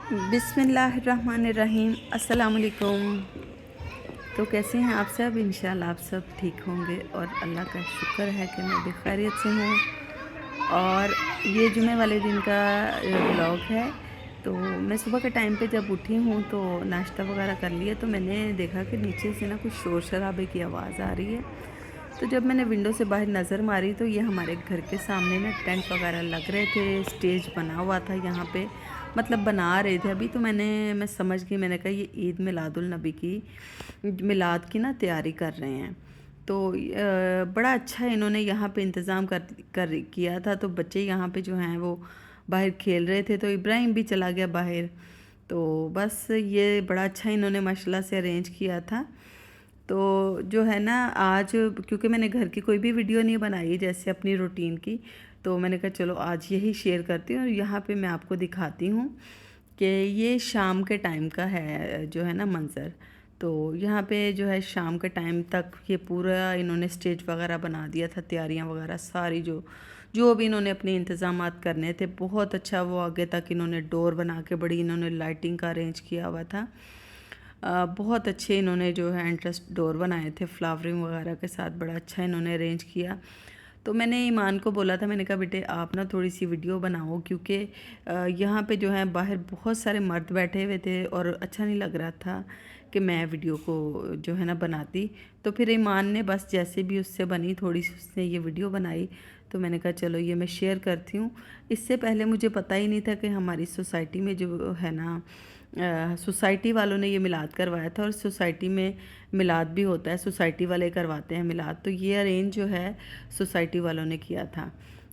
बिस्मिल्लाहिर्रहमानिर्रहीम। अस्सलाम वालेकुम। तो कैसे हैं आप सब? इंशाल्लाह आप सब ठीक होंगे और अल्लाह का शुक्र है कि मैं भी खैरियत से हूँ। और ये जुमे वाले दिन का व्लॉग है। तो मैं सुबह के टाइम पे जब उठी हूँ तो नाश्ता वगैरह कर लिया, तो मैंने देखा कि नीचे से ना कुछ शोर शराबे की आवाज़ आ रही है। तो जब मैंने विंडो से बाहर नज़र मारी तो ये हमारे घर के सामने ना टेंट वगैरह लग रहे थे, स्टेज बना हुआ था यहाँ पे, मतलब बना रहे थे अभी। तो मैं समझ गई, मैंने कहा ये ईद मिलादुल नबी की मिलाद की ना तैयारी कर रहे हैं। तो बड़ा अच्छा इन्होंने यहाँ पे इंतज़ाम कर किया था। तो बच्चे यहाँ पे जो हैं वो बाहर खेल रहे थे, तो इब्राहिम भी चला गया बाहर। तो बस ये बड़ा अच्छा इन्होंने माशाल्लाह से अरेंज किया था। तो जो है ना आज, क्योंकि मैंने घर की कोई भी वीडियो नहीं बनाई जैसे अपनी रूटीन की, तो मैंने कहा चलो आज यही शेयर करती हूँ। और यहाँ पे मैं आपको दिखाती हूँ कि ये शाम के टाइम का है जो है ना मंज़र। तो यहाँ पे जो है शाम के टाइम तक ये पूरा इन्होंने स्टेज वगैरह बना दिया था, तैयारियाँ वगैरह सारी जो जो भी इन्होंने अपने इंतज़ामात करने थे बहुत अच्छा। वो आगे तक इन्होंने डोर बना के बड़ी इन्होंने लाइटिंग का अरेंज किया हुआ था। बहुत अच्छे इन्होंने जो है एंट्रेंस डोर बनाए थे फ्लावरिंग वगैरह के साथ, बड़ा अच्छा इन्होंने अरेंज किया। तो मैंने ईमान को बोला था, मैंने कहा बेटे आप ना थोड़ी सी वीडियो बनाओ, क्योंकि यहाँ पे जो है बाहर बहुत सारे मर्द बैठे हुए थे और अच्छा नहीं लग रहा था कि मैं वीडियो को जो है ना बनाती। तो फिर ईमान ने बस जैसे भी उससे बनी थोड़ी सी उसने ये वीडियो बनाई। तो मैंने कहा चलो ये मैं शेयर करती हूँ। इससे पहले मुझे पता ही नहीं था कि हमारी सोसाइटी में जो है ना सोसाइटी वालों ने ये मिलाद करवाया था। और सोसाइटी में मिलाद भी होता है, सोसाइटी वाले करवाते हैं मिलाद। तो ये अरेंज जो है सोसाइटी वालों ने किया था।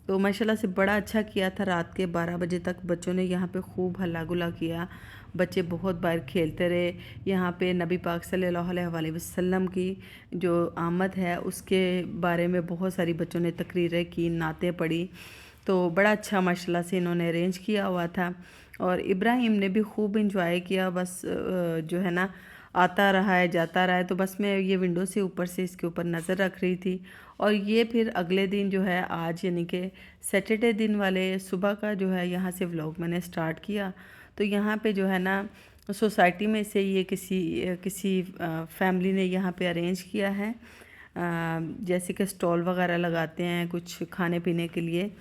तो माशाल्लाह से बड़ा अच्छा किया था। रात के 12 बजे तक बच्चों ने यहाँ पे खूब हल्ला गुल्ला किया। बच्चे बहुत बाहर खेलते रहे। यहाँ पे नबी पाक सल्लल्लाहु अलैहि वसल्लम की जो आमद है उसके बारे में बहुत सारी बच्चों ने तकरीरें की, नातें पढ़ी। तो बड़ा अच्छा माशाल्लाह से इन्होंने अरेंज किया हुआ था। और इब्राहिम ने भी खूब इंजॉय किया। बस जो है ना आता रहा है जाता रहा है। तो बस मैं ये विंडो से ऊपर से इसके ऊपर नज़र रख रही थी। और ये फिर अगले दिन जो है आज यानी कि सैटरडे दिन वाले सुबह का जो है यहाँ से व्लॉग मैंने स्टार्ट किया। तो यहाँ पे जो है ना सोसाइटी में से ये किसी फैमिली ने यहाँ पे अरेंज किया है, जैसे कि स्टॉल वगैरह लगाते हैं कुछ खाने पीने के लिए।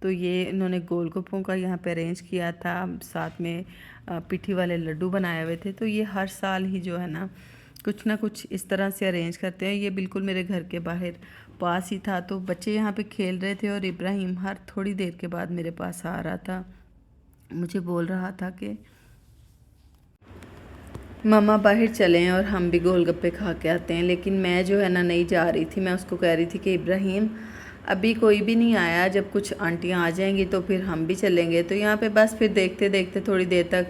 तो ये इन्होंने गोलगप्पों का यहाँ पे अरेंज किया था, साथ में पिठी वाले लड्डू बनाए हुए थे। तो ये हर साल ही जो है ना कुछ इस तरह से अरेंज करते हैं। ये बिल्कुल मेरे घर के बाहर पास ही था। तो बच्चे यहाँ पे खेल रहे थे और इब्राहिम हर थोड़ी देर के बाद मेरे पास आ रहा था, मुझे बोल रहा था कि मामा बाहर चलें और हम भी गोलगप्पे खा के आते हैं। लेकिन मैं जो है ना नहीं जा रही थी। मैं उसको कह रही थी कि इब्राहिम अभी कोई भी नहीं आया, जब कुछ आंटियाँ आ जाएंगी तो फिर हम भी चलेंगे। तो यहाँ पे बस फिर देखते देखते थोड़ी देर तक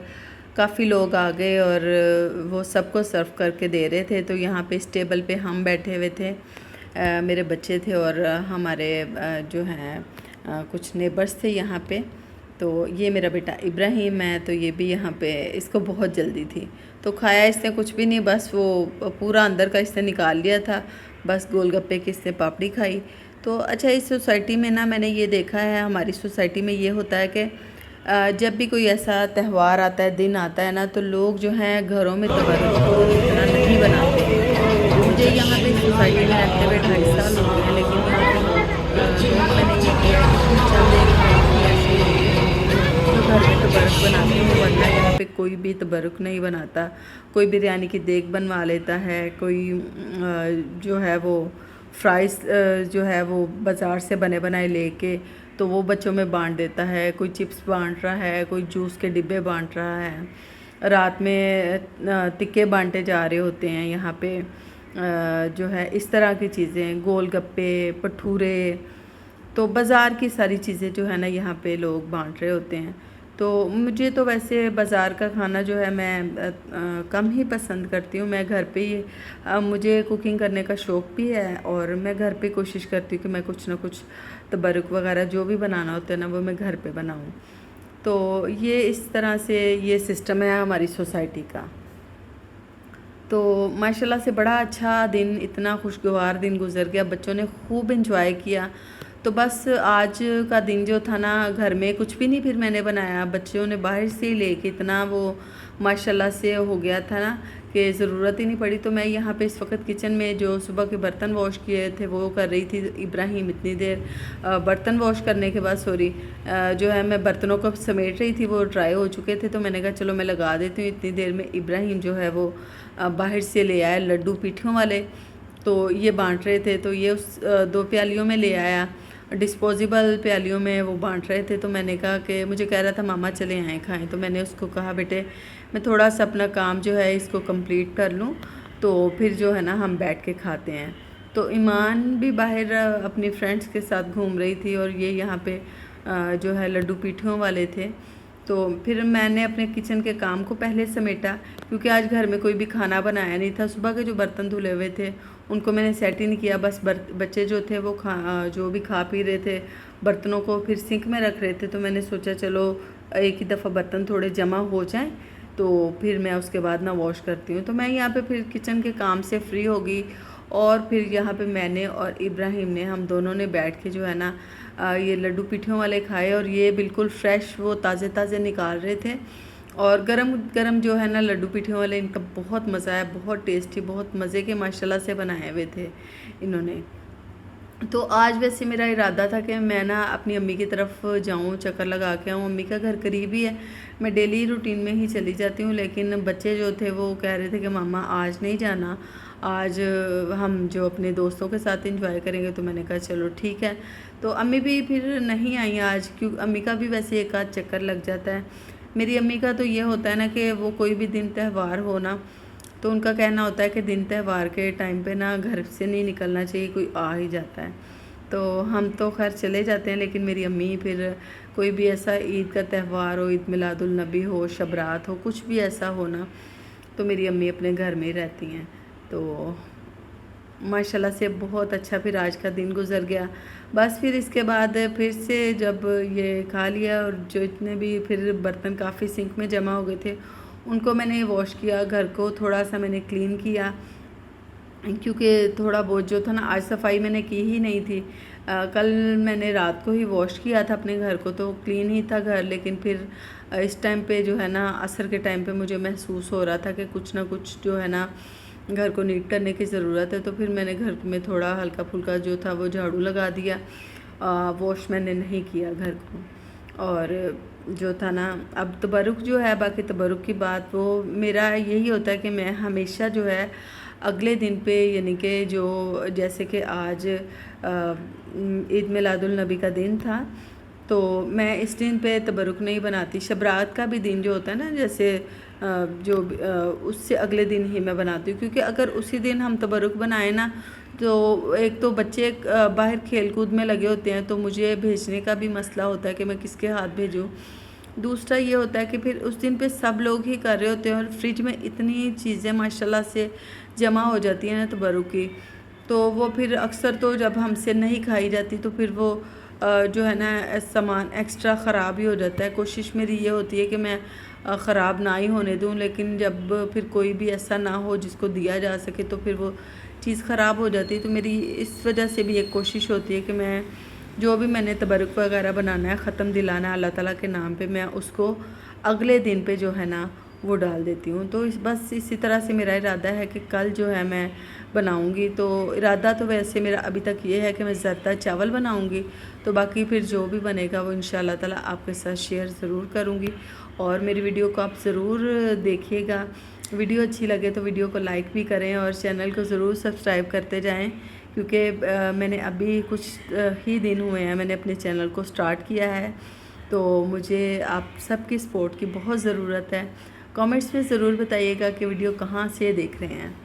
काफ़ी लोग आ गए और वो सबको सर्व करके दे रहे थे। तो यहाँ पे इस टेबल पे हम बैठे हुए थे, मेरे बच्चे थे और हमारे जो हैं कुछ नेबर्स थे यहाँ पे। तो ये मेरा बेटा इब्राहिम है। तो ये भी यहाँ पे, इसको बहुत जल्दी थी तो खाया इसने कुछ भी नहीं, बस वो पूरा अंदर का इसने निकाल लिया था। बस गोलगप्पे की इसने पापड़ी खाई। तो अच्छा, इस सोसाइटी में ना मैंने ये देखा है, हमारी सोसाइटी में ये होता है कि जब भी कोई ऐसा त्यौहार आता है, दिन आता है ना, तो लोग जो हैं घरों में तबरुक तो इतना नहीं बनाते हैं। मुझे यहाँ पे सोसाइटी में रहते हुए 2.5 साल हो गए हैं, लेकिन यहाँ पे लोग मैंने ये किया है कि चंद एक लोग ही ऐसे होते हैं जो घर में तबरुक बनाते हैं, वरना यहाँ पे कोई भी तबरुक नहीं बनाता। कोई बिरयानी की देग बनवा लेता है, कोई जो है वो फ्राइज़ जो है वो बाज़ार से बने बनाए लेके तो वो बच्चों में बांट देता है, कोई चिप्स बांट रहा है, कोई जूस के डिब्बे बांट रहा है। रात में टिक्के बांटे जा रहे होते हैं यहाँ पे, जो है इस तरह की चीज़ें, गोलगप्पे, भटूरे। तो बाज़ार की सारी चीज़ें जो है ना यहाँ पे लोग बांट रहे होते हैं। तो मुझे तो वैसे बाज़ार का खाना जो है मैं कम ही पसंद करती हूँ। मैं घर पे ही मुझे कुकिंग करने का शौक़ भी है और मैं घर पे कोशिश करती हूँ कि मैं कुछ ना कुछ तबरुक वगैरह जो भी बनाना होता है ना वो मैं घर पे बनाऊँ। तो ये इस तरह से ये सिस्टम है हमारी सोसाइटी का। तो माशाल्लाह से बड़ा अच्छा दिन, इतना खुशगवार दिन गुज़र गया। बच्चों ने खूब इंजॉय किया। तो बस आज का दिन जो था ना, घर में कुछ भी नहीं फिर मैंने बनाया, बच्चों ने बाहर से ही लेके इतना वो माशाल्लाह से हो गया था ना कि ज़रूरत ही नहीं पड़ी। तो मैं यहाँ पे इस वक्त किचन में जो सुबह के बर्तन वॉश किए थे वो कर रही थी। इब्राहिम इतनी देर बर्तन वॉश करने के बाद जो है मैं बर्तनों को समेट रही थी, वो ड्राई हो चुके थे। तो मैंने कहा चलो मैं लगा देती हूँ। इतनी देर में इब्राहिम जो है वो बाहर से ले आया लड्डू पीठियों वाले, तो ये बांट रहे थे। तो ये उस 2 प्यालियों में ले आया, डिस्पोजेबल प्यालियों में वो बांट रहे थे। तो मैंने कहा कि मुझे कह रहा था मामा चले आएँ खाएँ। तो मैंने उसको कहा बेटे मैं थोड़ा सा अपना काम जो है इसको कंप्लीट कर लूँ, तो फिर जो है ना हम बैठ के खाते हैं। तो ईमान भी बाहर अपनी फ्रेंड्स के साथ घूम रही थी और ये यहाँ पे जो है लड्डू पीठियों वाले थे। तो फिर मैंने अपने किचन के काम को पहले समेटा, क्योंकि आज घर में कोई भी खाना बनाया नहीं था। सुबह के जो बर्तन धुले हुए थे उनको मैंने सेट ही नहीं किया। बस बच्चे जो थे वो जो भी खा पी रहे थे बर्तनों को फिर सिंक में रख रहे थे। तो मैंने सोचा चलो एक ही दफ़ा बर्तन थोड़े जमा हो जाएं तो फिर मैं उसके बाद ना वॉश करती हूँ। तो मैं यहाँ पे फिर किचन के काम से फ्री हो गई और फिर यहाँ पे मैंने और इब्राहिम ने हम दोनों ने बैठ के जो है ना ये लड्डू पीठियों वाले खाए। और ये बिल्कुल फ्रेश वो ताज़े ताज़े निकाल रहे थे और गरम गरम जो है ना लड्डू पीठियों वाले, इनका बहुत मज़ा आया, बहुत टेस्टी, बहुत मज़े के माशाल्लाह से बनाए हुए थे इन्होंने। तो आज वैसे मेरा इरादा था कि मैं ना अपनी अम्मी की तरफ जाऊं, चक्कर लगा के आऊँ। अम्मी का घर करीब ही है, मैं डेली रूटीन में ही चली जाती हूँ। लेकिन बच्चे जो थे वो कह रहे थे कि मामा आज नहीं जाना, आज हम जो अपने दोस्तों के साथ एंजॉय करेंगे। तो मैंने कहा चलो ठीक है। तो अम्मी भी फिर नहीं आई आज, क्योंकि अम्मी का भी वैसे एक आध चक्कर लग जाता है। मेरी अम्मी का तो ये होता है ना कि वो कोई भी दिन त्यौहार हो ना, तो उनका कहना होता है कि दिन त्यौहार के टाइम पे ना घर से नहीं निकलना चाहिए, कोई आ ही जाता है। तो हम तो खैर चले जाते हैं, लेकिन मेरी अम्मी फिर कोई भी ऐसा ईद का त्यौहार हो, ईद मिलादुल नबी हो, शबरात हो, कुछ भी ऐसा हो ना, तो मेरी अम्मी अपने घर में ही रहती हैं। तो माशाल्लाह से बहुत अच्छा फिर आज का दिन गुज़र गया। बस फिर इसके बाद फिर से जब ये खा लिया और जो इतने भी फिर बर्तन काफ़ी सिंक में जमा हो गए थे उनको मैंने वॉश किया, घर को थोड़ा सा मैंने क्लीन किया, क्योंकि थोड़ा बहुत जो था ना आज सफाई मैंने की ही नहीं थी। कल मैंने रात को ही वॉश किया था अपने घर को, तो क्लीन ही था घर। लेकिन फिर इस टाइम पे जो है ना असर के टाइम पे मुझे महसूस हो रहा था कि कुछ ना कुछ जो है ना घर को नीट करने की ज़रूरत है। तो फिर मैंने घर में थोड़ा हल्का फुल्का जो था वो झाड़ू लगा दिया, वॉश मैंने नहीं किया घर को। और जो था ना अब तबरुक जो है, बाकी तबरुक की बात वो मेरा यही होता है कि मैं हमेशा जो है अगले दिन पे, यानी कि जो जैसे कि आज ईद मिलादुल नबी का दिन था, तो मैं इस दिन पे तबरुक नहीं बनाती। शबरात का भी दिन जो होता है ना, जैसे उससे अगले दिन ही मैं बनाती हूँ, क्योंकि अगर उसी दिन हम तबरुक बनाए ना तो एक तो बच्चे बाहर खेल कूद में लगे होते हैं, तो मुझे भेजने का भी मसला होता है कि मैं किसके हाथ भेजूँ। दूसरा ये होता है कि फिर उस दिन पे सब लोग ही कर रहे होते हैं और फ्रिज में इतनी चीज़ें माशाल्लाह से जमा हो जाती हैं ना तबरुक की, तो वो फिर अक्सर तो जब हमसे नहीं खाई जाती तो फिर वो जो है ना सामान एक्स्ट्रा ख़राब ही हो जाता है। कोशिश मेरी ये होती है कि मैं ख़राब ना ही होने दूँ, लेकिन जब फिर कोई भी ऐसा ना हो जिसको दिया जा सके तो फिर वो चीज़ ख़राब हो जाती है। तो मेरी इस वजह से भी एक कोशिश होती है कि मैं जो भी मैंने तबरुक वगैरह बनाना है, ख़त्म दिलाना है अल्लाह ताला के नाम पे, मैं उसको अगले दिन पे जो है ना वो डाल देती हूँ। तो बस इसी तरह से मेरा इरादा है कि कल जो है मैं बनाऊँगी। तो इरादा तो वैसे मेरा अभी तक ये है कि मैं ज़्यादा चावल बनाऊँगी, तो बाकी फिर जो भी बनेगा वो इंशाल्लाह ताला आपके साथ शेयर ज़रूर करूँगी। और मेरी वीडियो को आप ज़रूर देखिएगा। वीडियो अच्छी लगे तो वीडियो को लाइक भी करें और चैनल को ज़रूर सब्सक्राइब करते जाएं, क्योंकि मैंने अभी कुछ ही दिन हुए हैं मैंने अपने चैनल को स्टार्ट किया है। तो मुझे आप सबकी सपोर्ट की बहुत ज़रूरत है। कमेंट्स में ज़रूर बताइएगा कि वीडियो कहाँ से देख रहे हैं।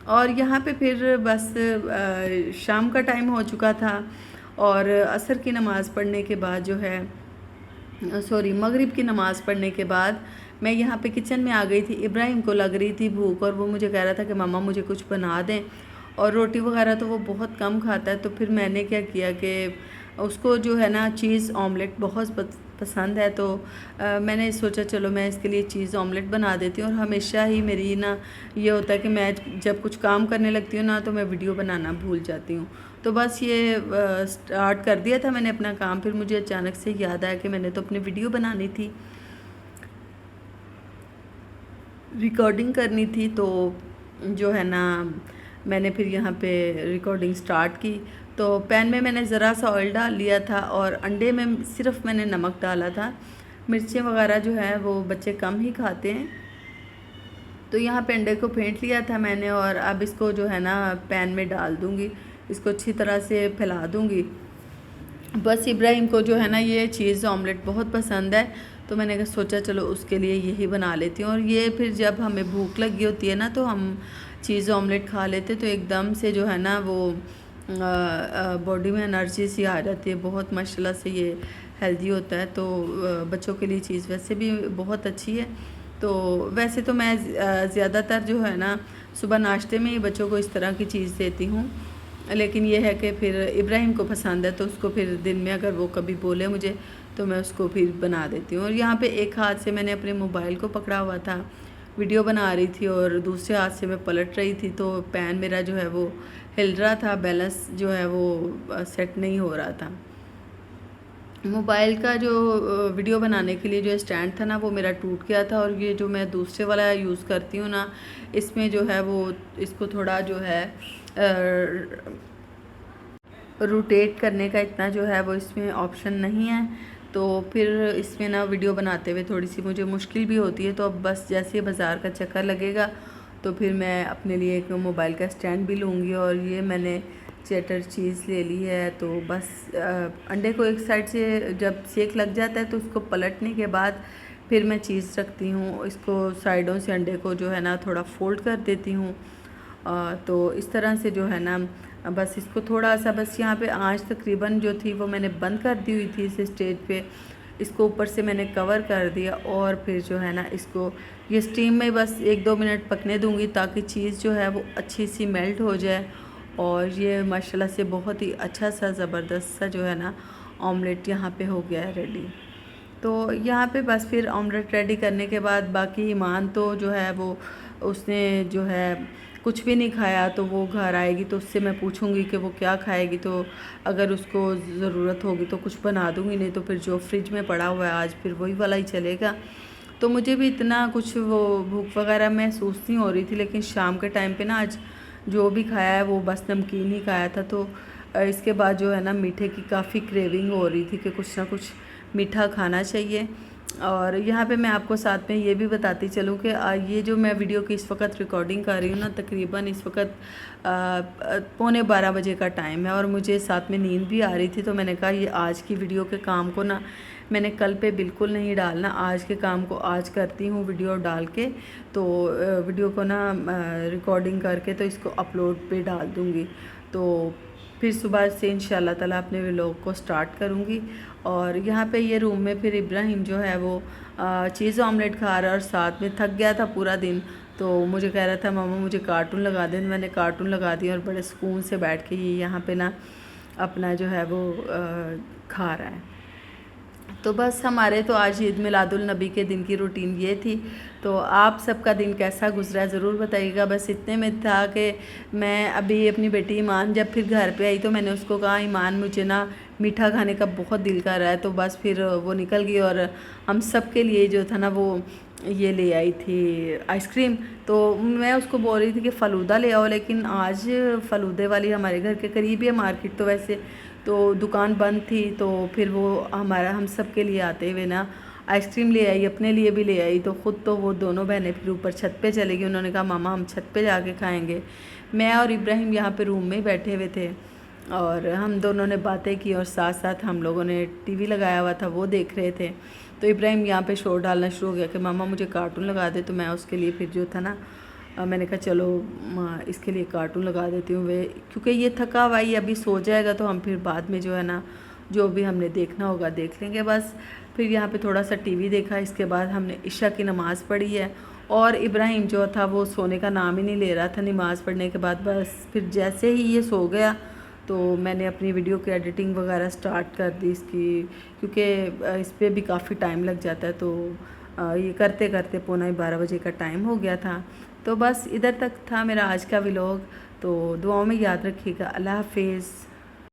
और यहाँ पे फिर बस शाम का टाइम हो चुका था और असर की नमाज़ पढ़ने के बाद जो है मगरिब की नमाज़ पढ़ने के बाद मैं यहाँ पे किचन में आ गई थी। इब्राहिम को लग रही थी भूख और वो मुझे कह रहा था कि मामा मुझे कुछ बना दें, और रोटी वगैरह तो वो बहुत कम खाता है। तो फिर मैंने क्या किया कि उसको जो है ना चीज़ ऑमलेट बहुत पसंद है, तो मैंने सोचा चलो मैं इसके लिए चीज़ ऑमलेट बना देती हूँ। और हमेशा ही मेरी ना ये होता है कि मैं जब कुछ काम करने लगती हूँ ना तो मैं वीडियो बनाना भूल जाती हूँ। तो बस ये स्टार्ट कर दिया था मैंने अपना काम। फिर मुझे अचानक से याद आया कि मैंने तो अपनी वीडियो बनानी थी, रिकॉर्डिंग करनी थी। तो जो है ना मैंने फिर यहाँ पे रिकॉर्डिंग स्टार्ट की। तो पैन में मैंने ज़रा सा ऑयल डाल लिया था और अंडे में सिर्फ मैंने नमक डाला था। मिर्चें वगैरह जो है वो बच्चे कम ही खाते हैं। तो यहाँ पे अंडे को फेंट लिया था मैंने और अब इसको जो है ना पैन में डाल दूँगी, इसको अच्छी तरह से फैला दूँगी। बस इब्राहिम को जो है ना ये चीज़ ऑमलेट बहुत पसंद है, तो मैंने सोचा चलो उसके लिए यही बना लेती हूँ। और ये फिर जब हमें भूख लगी होती है ना तो हम चीज़ ऑमलेट खा लेते, तो एकदम से जो है ना वो बॉडी में एनर्जी सी आ जाती है। बहुत माशाल्लाह से ये हेल्दी होता है, तो बच्चों के लिए चीज़ वैसे भी बहुत अच्छी है। तो वैसे तो मैं ज़्यादातर जो है ना सुबह नाश्ते में ही बच्चों को इस तरह की चीज़ देती हूँ, लेकिन ये है कि फिर इब्राहिम को पसंद है तो उसको फिर दिन में अगर वो कभी बोले मुझे तो मैं उसको फिर बना देती हूँ। और यहाँ पे एक हाथ से मैंने अपने मोबाइल को पकड़ा हुआ था, वीडियो बना रही थी, और दूसरे हाथ से मैं पलट रही थी। तो पैन मेरा जो है वो हिल रहा था, बैलेंस जो है वो सेट नहीं हो रहा था। मोबाइल का जो वीडियो बनाने के लिए जो स्टैंड था ना वो मेरा टूट गया था। और ये जो मैं दूसरे वाला यूज़ करती हूँ ना, इसमें जो है वो इसको थोड़ा जो है रोटेट करने का इतना जो है वो इसमें ऑप्शन नहीं है। तो फिर इसमें ना वीडियो बनाते हुए थोड़ी सी मुझे मुश्किल भी होती है। तो अब बस जैसे बाज़ार का चक्कर लगेगा तो फिर मैं अपने लिए एक मोबाइल का स्टैंड भी लूँगी। और ये मैंने चेटर चीज़ ले ली है। तो बस अंडे को एक साइड से जब सेक लग जाता है तो उसको पलटने के बाद फिर मैं चीज़ रखती हूँ, इसको साइडों से अंडे को जो है ना थोड़ा फोल्ड कर देती हूँ। तो इस तरह से जो है ना बस इसको थोड़ा सा, बस यहाँ पे आंच तकरीबन जो थी वो मैंने बंद कर दी हुई थी इस स्टेज पे। इसको ऊपर से मैंने कवर कर दिया और फिर जो है ना इसको ये स्टीम में बस 1-2 मिनट पकने दूँगी ताकि चीज़ जो है वो अच्छी सी मेल्ट हो जाए। और ये माशाल्लाह से बहुत ही अच्छा सा ज़बरदस्त सा जो है ना ऑमलेट यहाँ पे हो गया है रेडी। तो यहाँ पे बस फिर ऑमलेट रेडी करने के बाद बाकी ईमान तो जो है वो उसने जो है कुछ भी नहीं खाया, तो वो घर आएगी तो उससे मैं पूछूंगी कि वो क्या खाएगी। तो अगर उसको ज़रूरत होगी तो कुछ बना दूंगी, नहीं तो फिर जो फ्रिज में पड़ा हुआ है आज फिर वही वाला ही चलेगा। तो मुझे भी इतना कुछ वो भूख वगैरह महसूस नहीं हो रही थी, लेकिन शाम के टाइम पे ना आज जो भी खाया है वो बस नमकीन ही खाया था। तो इसके बाद जो है ना मीठे की काफ़ी क्रेविंग हो रही थी कि कुछ ना कुछ मीठा खाना चाहिए। और यहाँ पे मैं आपको साथ में ये भी बताती चलूँ कि ये जो मैं वीडियो की इस वक्त रिकॉर्डिंग कर रही हूँ ना, तकरीबन इस वक्त 11:45 बजे का टाइम है और मुझे साथ में नींद भी आ रही थी। तो मैंने कहा ये आज की वीडियो के काम को ना मैंने कल पे बिल्कुल नहीं डालना, आज के काम को आज करती हूँ वीडियो डाल के। तो वीडियो को ना रिकॉर्डिंग करके तो इसको अपलोड पे डाल दूँगी। तो फिर सुबह से इंशाल्लाह ताला अपने व्लॉग को स्टार्ट करूँगी। और यहाँ पे ये रूम में फिर इब्राहिम जो है वो चीज़ ऑमलेट खा रहा है और साथ में थक गया था पूरा दिन। तो मुझे कह रहा था मामा मुझे कार्टून लगा दें, मैंने कार्टून लगा दिया और बड़े सुकून से बैठ के ये यहाँ पे ना अपना जो है वो खा रहा है। तो बस हमारे तो आज ईद मिलादुल नबी के दिन की रूटीन ये थी। तो आप सबका दिन कैसा गुजरा ज़रूर बताइएगा। बस इतने में था कि मैं अभी अपनी बेटी ईमान जब फिर घर पे आई तो मैंने उसको कहा ईमान मुझे ना मीठा खाने का बहुत दिल कर रहा है। तो बस फिर वो निकल गई और हम सब के लिए जो था ना वो ये ले आई थी आइसक्रीम। तो मैं उसको बोल रही थी कि फ़लूदा ले आओ, लेकिन आज फ़लूदे वाली हमारे घर के करीब ही है मार्केट, तो वैसे तो दुकान बंद थी। तो फिर वो हम सब के लिए आते हुए ना आइसक्रीम ले आई, अपने लिए भी ले आई। तो ख़ुद तो वो दोनों बहनें फिर ऊपर छत पे चली गई, उन्होंने कहा मामा हम छत पे जाके खाएंगे। मैं और इब्राहिम यहाँ पे रूम में बैठे हुए थे और हम दोनों ने बातें की और साथ साथ हम लोगों ने टीवी लगाया हुआ था वो देख रहे थे। तो इब्राहिम यहाँ पे शोर डालना शुरू हो गया कि मामा मुझे कार्टून लगा दे। तो मैं उसके लिए फिर जो था ना मैंने कहा चलो इसके लिए कार्टून लगा देती हूँ। वे क्योंकि ये थका हुआ ही अभी सो जाएगा तो हम फिर बाद में जो है ना जो भी हमने देखना होगा देख लेंगे। बस फिर यहाँ पे थोड़ा सा टीवी देखा, इसके बाद हमने इशा की नमाज़ पढ़ी है। और इब्राहिम जो था वो सोने का नाम ही नहीं ले रहा था। नमाज़ पढ़ने के बाद बस फिर जैसे ही ये सो गया तो मैंने अपनी वीडियो की एडिटिंग वगैरह स्टार्ट कर दी इसकी, क्योंकि इस पर भी काफ़ी टाइम लग जाता है। तो ये करते करते 11:45 बजे का टाइम हो गया था। तो बस इधर तक था मेरा आज का व्लॉग। तो दुआओं में याद रखिएगा। अल्लाह हाफिज़।